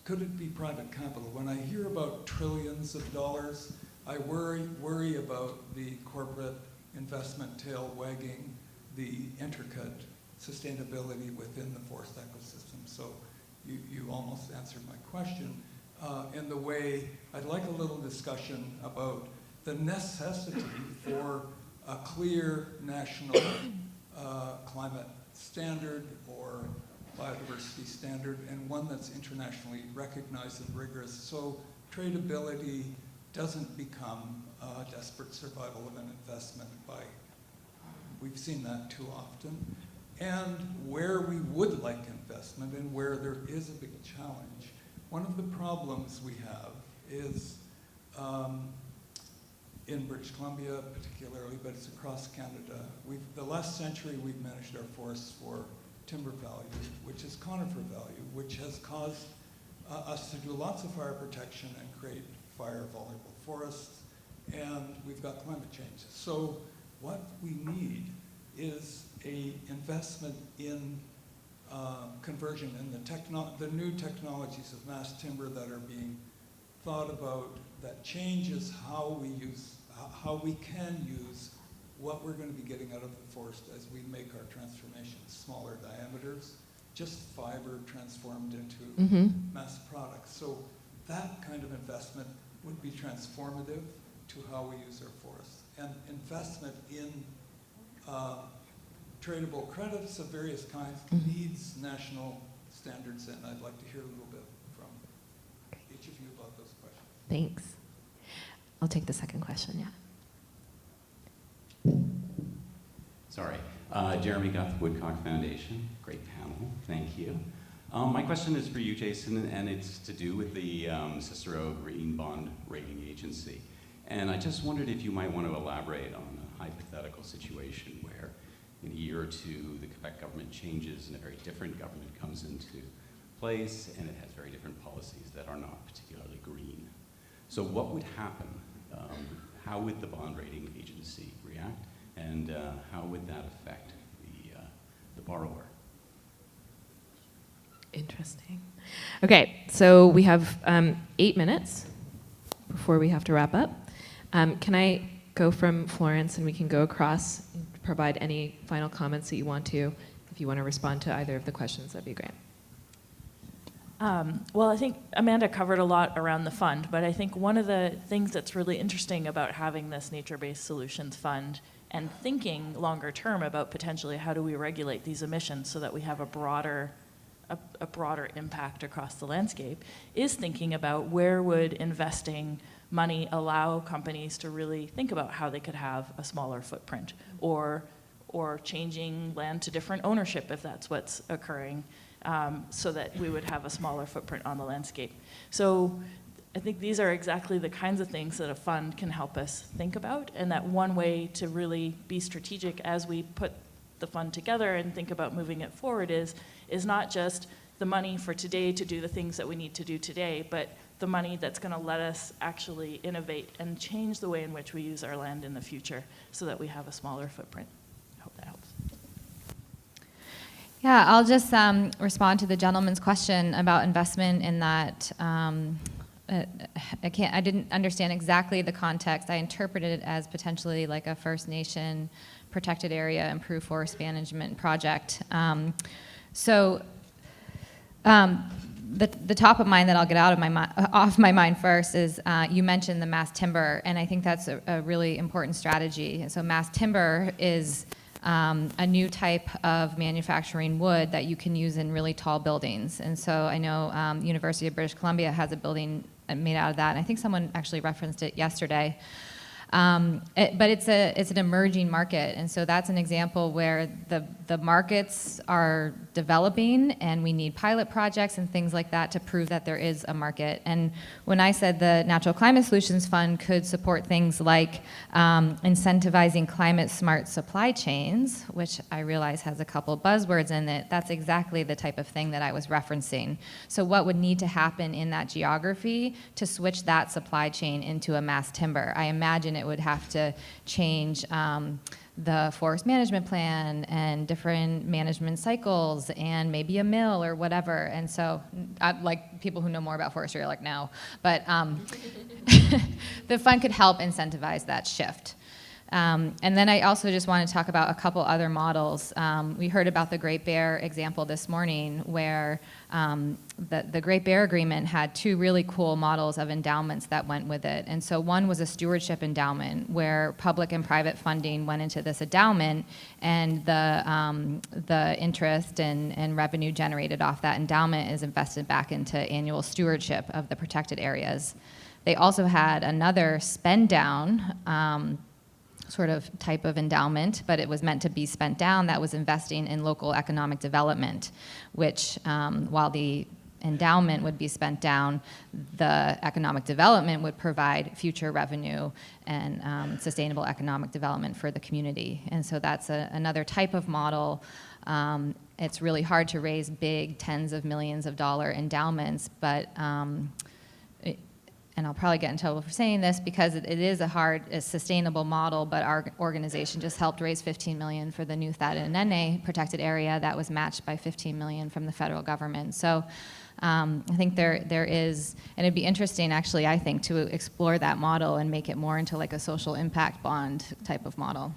could it be private capital? When I hear about trillions of dollars, I worry about the corporate investment tail wagging the intricate sustainability within the forest ecosystem. So you almost answered my question in the way I'd like a little discussion about the necessity for a clear national climate standard or biodiversity standard, and one that's internationally recognized and rigorous, so tradability doesn't become a desperate survival of an investment by, we've seen that too often. And where we would like investment and where there is a big challenge, one of the problems we have is in British Columbia particularly, but it's across Canada. The last century we've managed our forests for timber value, which is conifer value, which has caused us to do lots of fire protection and create fire vulnerable forests, and we've got climate change. So what we need is a investment in conversion and the new technologies of mass timber that are being thought about that changes how we can use what we're going to be getting out of the forest as we make our transformations smaller diameters, just fiber transformed into mass products. So that kind of investment would be transformative to how we use our forests. And investment in tradable credits of various kinds needs national standards, and I'd like to hear a little bit from each of you about those questions. Thanks. I'll take the second question, yeah. Sorry. Jeremy Guth, Woodcock Foundation. Great panel. Thank you. My question is for you, Jason, and it's to do with the Cicero Green Bond Rating Agency. And I just wondered if you might want to elaborate on a hypothetical situation where in a year or two the Quebec government changes and a very different government comes into place, and it has very different policies that are not particularly green. So what would happen? How would the bond rating agency react, and how would that affect the borrower? Interesting. Okay, so we have 8 minutes before we have to wrap up. Can I go from Florence and we can go across and provide any final comments that you want to? If you want to respond to either of the questions, that'd be great. Well, I think Amanda covered a lot around the fund, but I think one of the things that's really interesting about having this nature-based solutions fund and thinking longer term about potentially how do we regulate these emissions so that we have a broader impact across the landscape is thinking about where would investing money allow companies to really think about how they could have a smaller footprint, or changing land to different ownership if that's what's occurring. so that we would have a smaller footprint on the landscape. So I think these are exactly the kinds of things that a fund can help us think about, and that one way to really be strategic as we put the fund together and think about moving it forward is not just the money for today to do the things that we need to do today, but the money that's going to let us actually innovate and change the way in which we use our land in the future so that we have a smaller footprint. I hope that helps. Yeah, I'll just respond to the gentleman's question about investment in that. I didn't understand exactly the context. I interpreted it as potentially like a First Nation protected area improved forest management project. The top of mind that I'll get out of off my mind first is you mentioned the mass timber, and I think that's a really important strategy. And so mass timber is a new type of manufacturing wood that you can use in really tall buildings. And so I know University of British Columbia has a building made out of that, and I think someone actually referenced it yesterday. But it's an emerging market, and so that's an example where the markets are developing, and we need pilot projects and things like that to prove that there is a market. And when I said the Natural Climate Solutions Fund could support things like incentivizing climate-smart supply chains, which I realize has a couple buzzwords in it, that's exactly the type of thing that I was referencing. So what would need to happen in that geography to switch that supply chain into a mass timber? I imagine it would have to change the forest management plan and different management cycles and maybe a mill or whatever. And so, like, people who know more about forestry are like, no. But the fund could help incentivize that shift. And then I also just want to talk about a couple other models. We heard about the Great Bear example this morning, where the Great Bear Agreement had two really cool models of endowments that went with it. And so one was a stewardship endowment, where public and private funding went into this endowment, and the interest and revenue generated off that endowment is invested back into annual stewardship of the protected areas. They also had another spend down sort of type of endowment, but it was meant to be spent down, that was investing in local economic development, which while the endowment would be spent down, the economic development would provide future revenue and sustainable economic development for the community. And so that's another type of model. It's really hard to raise big tens of millions of dollar endowments, but and I'll probably get in trouble for saying this because it is a sustainable model, but our organization just helped raise $15 million for the new Thada-Nene protected area that was matched by $15 million from the federal government. So I think there is, and it'd be interesting actually, I think, to explore that model and make it more into like a social impact bond type of model.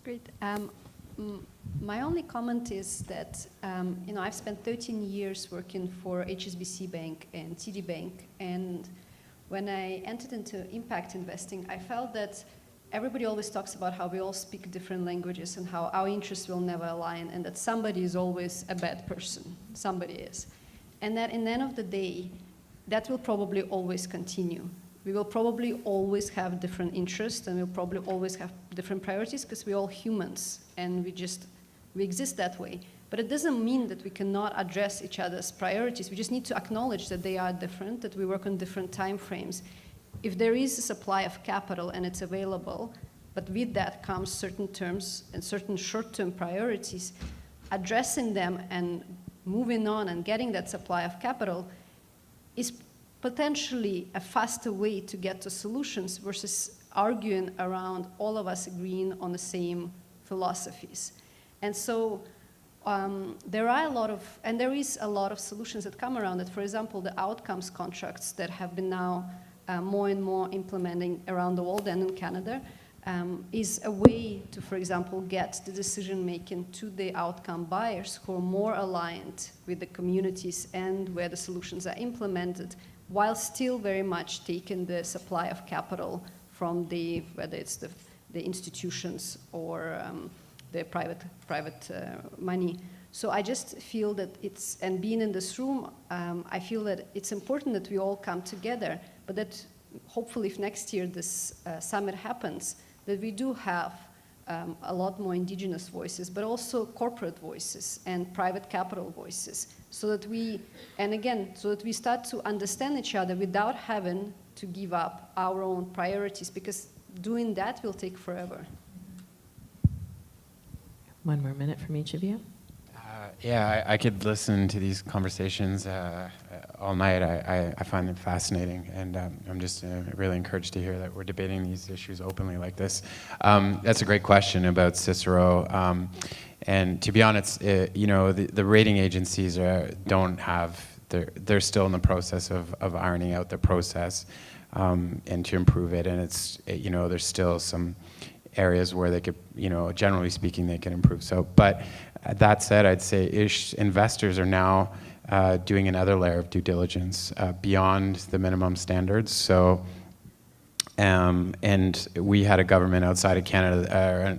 Great. My only comment is that, I've spent 13 years working for HSBC Bank and TD Bank, and when I entered into impact investing, I felt that everybody always talks about how we all speak different languages and how our interests will never align, and that somebody is always a bad person. Somebody is. And that in the end of the day, that will probably always continue. We will probably always have different interests, and we'll probably always have different priorities because we're all humans, and we exist that way. But it doesn't mean that we cannot address each other's priorities. We just need to acknowledge that they are different, that we work on different time frames. If there is a supply of capital and it's available, but with that comes certain terms and certain short-term priorities, addressing them and moving on and getting that supply of capital is potentially a faster way to get to solutions versus arguing around all of us agreeing on the same philosophies. And so there is a lot of solutions that come around it. For example, the outcomes contracts that have been now more and more implementing around the world and in Canada is a way to, for example, get the decision-making to the outcome buyers who are more aligned with the communities and where the solutions are implemented, while still very much taking the supply of capital from whether it's the institutions or the private money. So I just feel that and being in this room, I feel that it's important that we all come together, but that hopefully if next year this summit happens, that we do have a lot more indigenous voices, but also corporate voices and private capital voices, so that we start to understand each other without having to give up our own priorities, because doing that will take forever. One more minute from each of you. Yeah, I could listen to these conversations all night. I find them fascinating, and I'm just really encouraged to hear that we're debating these issues openly like this. That's a great question about Cicero. And to be honest, the rating agencies they're still in the process of ironing out the process and to improve it. And there's still some areas where they could, generally speaking, they can improve. So, but that said, I'd say investors are now doing another layer of due diligence beyond the minimum standards. So, and we had a government outside of Canada,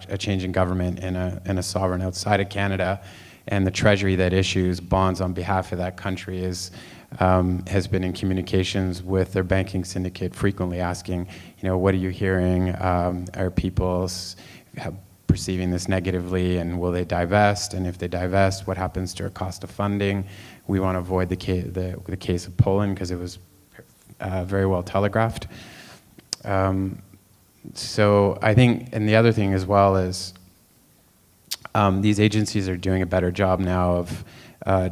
a change in government in a sovereign outside of Canada, and the Treasury that issues bonds on behalf of that country has been in communications with their banking syndicate, frequently asking, what are you hearing? Are people perceiving this negatively, and will they divest? And if they divest, what happens to our cost of funding? We want to avoid the case of Poland because it was very well telegraphed. So I think, and the other thing as well is these agencies are doing a better job now of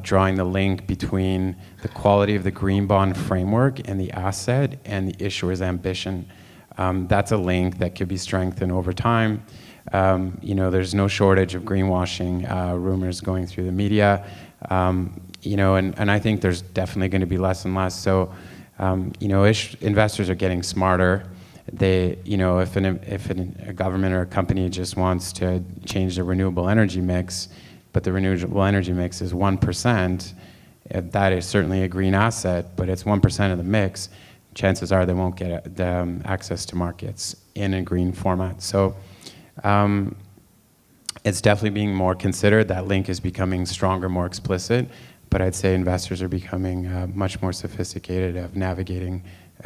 drawing the link between the quality of the green bond framework and the asset and the issuer's ambition. That's a link that could be strengthened over time. There's no shortage of greenwashing rumors going through the media, and I think there's definitely going to be less and less. So, investors are getting smarter. They, if a government or a company just wants to change the renewable energy mix, but the renewable energy mix is 1%, that is certainly a green asset, but it's 1% of the mix, chances are they won't get access to markets in a green format. So it's definitely being more considered. That link is becoming stronger, more explicit, but I'd say investors are becoming much more sophisticated of navigating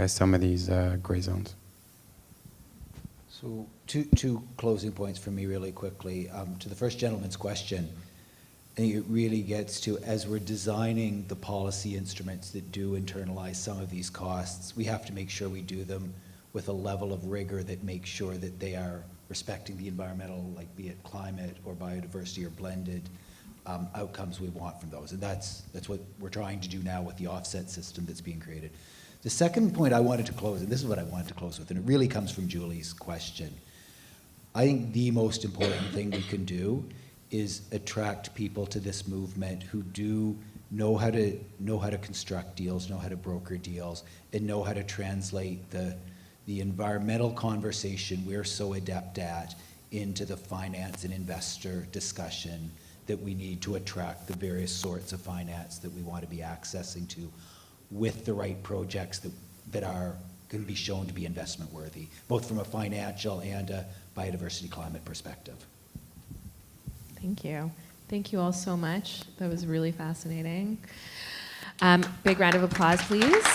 some of these gray zones. So two closing points for me really quickly. To the first gentleman's question, I think it really gets to, as we're designing the policy instruments that do internalize some of these costs, we have to make sure we do them with a level of rigor that makes sure that they are respecting the environmental, like be it climate or biodiversity or blended outcomes we want from those. And that's what we're trying to do now with the offset system that's being created. The second point I wanted to close, and this is what I wanted to close with, and it really comes from Julie's question. I think the most important thing we can do is attract people to this movement who do know how to construct deals, know how to broker deals, and know how to translate the environmental conversation we're so adept at into the finance and investor discussion that we need to attract the various sorts of finance that we want to be accessing to with the right projects that can be shown to be investment worthy, both from a financial and a biodiversity climate perspective. Thank you. Thank you all so much. That was really fascinating. Big round of applause, please.